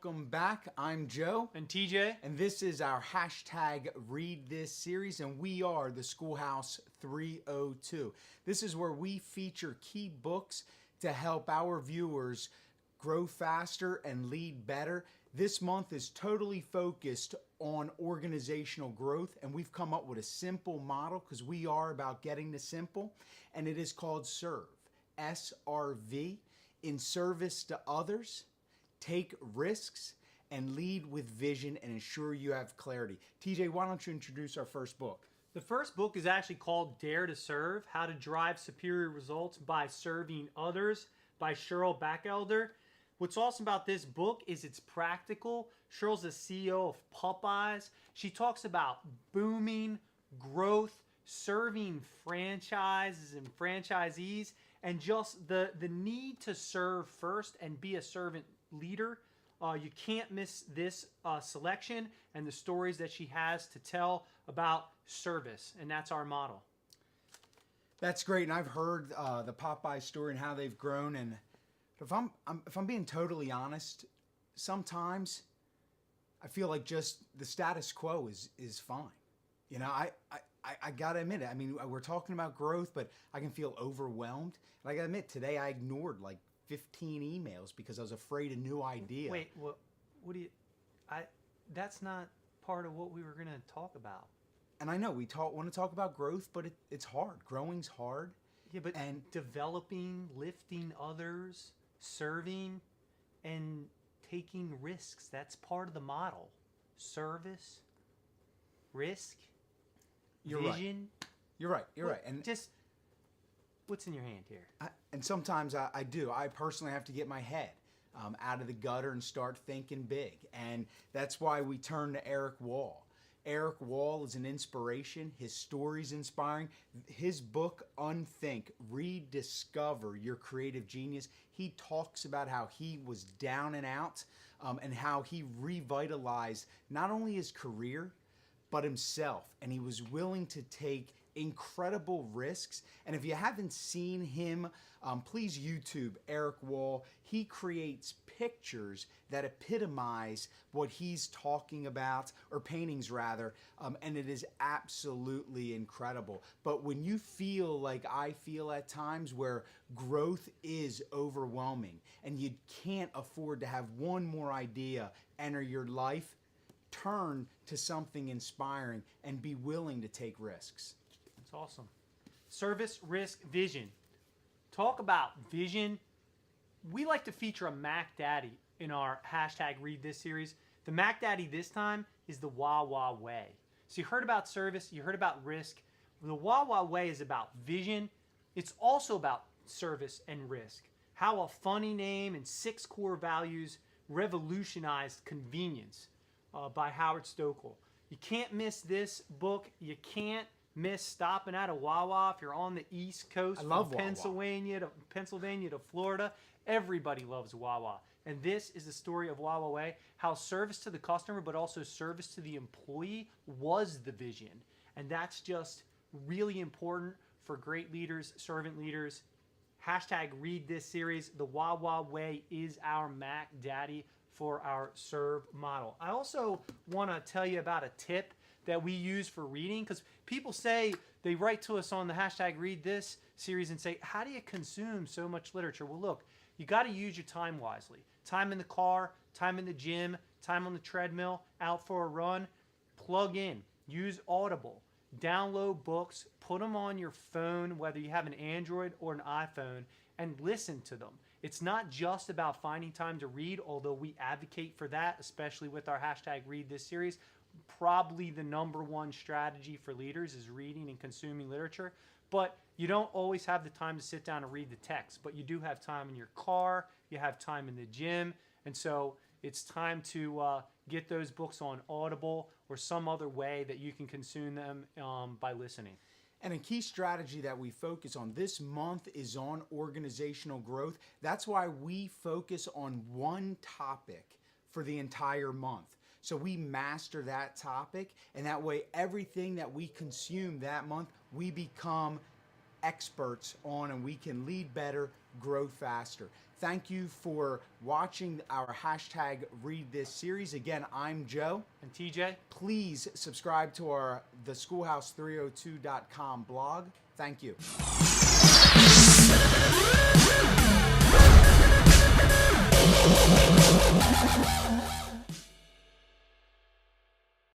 Welcome back. I'm Joe. And TJ. And this is our hashtag Read This series, and we are the Schoolhouse 302. This is where we feature key books to help our viewers grow faster and lead better. This month is totally focused on organizational growth, and we've come up with a simple model because we are about getting the simple, and it is called SERVE, S-R-V, in service to others, take risks, and lead with vision and ensure you have clarity. TJ, why don't you introduce our first book? The first book is actually called Dare to Serve, How to Drive Superior Results by Serving Others by Cheryl Bachelder. What's awesome about this book is it's practical. Cheryl's the CEO of Popeyes. She talks about booming growth, serving franchises and franchisees, and just the need to serve first and be a servant leader. You can't miss this selection and the stories that she has to tell about service, and that's our model. That's great, and I've heard the Popeye story and how they've grown. And if I'm being totally honest, sometimes I feel like just the status quo is fine. You know, I gotta admit it. I mean, we're talking about growth, but I can feel overwhelmed. And I gotta admit, today I ignored like 15 emails because I was afraid a new idea. Wait, what do you? That's not part of what we were going to talk about. And I know we want to talk about growth, but it's hard. Growing's hard. Yeah, but developing, lifting others, serving, and taking risks, that's part of the model. Service, risk, vision. You're right. You're right. And just what's in your hand here? And sometimes I do. I personally have to get my head out of the gutter and start thinking big. And that's why we turn to Eric Wall. Eric Wall is an inspiration. His story's inspiring. His book, Unthink, Rediscover Your Creative Genius, he talks about how he was down and out and how he revitalized not only his career, but himself. And he was willing to take incredible risks. And if you haven't seen him, please YouTube Eric Wall. He creates pictures that epitomize what he's talking about, or paintings rather, and it is absolutely incredible. But when you feel like I feel at times, where growth is overwhelming and you can't afford to have one more idea enter your life, turn to something inspiring and be willing to take risks. That's awesome. Service, risk, vision. Talk about vision. We like to feature a Mac Daddy in our hashtag Read This series. The Mac Daddy this time is the Wawa way. So you heard about service, you heard about risk. The Wawa way is about vision. It's also about service and risk. How a funny name and 6 core values revolutionized convenience by Howard Stockel. You can't miss this book. You can't miss stopping at a Wawa if you're on the East Coast. I love from Pennsylvania to Florida. Everybody loves Wawa. And this is the story of Wawa Way, how service to the customer, but also service to the employee was the vision. And that's just really important for great leaders, servant leaders. Hashtag Read This series. The Wawa Way is our Mac Daddy for our serve model. I also want to tell you about a tip that we use for reading, because people say, they write to us on the hashtag Read This series and say, how do you consume so much literature? Well, look, you got to use your time wisely. Time in the car, time in the gym, time on the treadmill, out for a run. Plug in, use Audible, download books, put them on your phone, whether you have an Android or an iPhone, and listen to them. It's not just about finding time to read, although we advocate for that, especially with our hashtag Read This series. Probably the #1 strategy for leaders is reading and consuming literature. But you don't always have the time to sit down and read the text, but you do have time in your car, you have time in the gym, and so it's time to get those books on Audible or some other way that you can consume them by listening. And a key strategy that we focus on this month is on organizational growth. That's why we focus on one topic for the entire month. So we master that topic, and that way everything that we consume that month, we become experts on, and we can lead better, grow faster. Thank you for watching our hashtag Read This series. Again, I'm Joe. And TJ. Please subscribe to our theschoolhouse302.com blog. Thank you.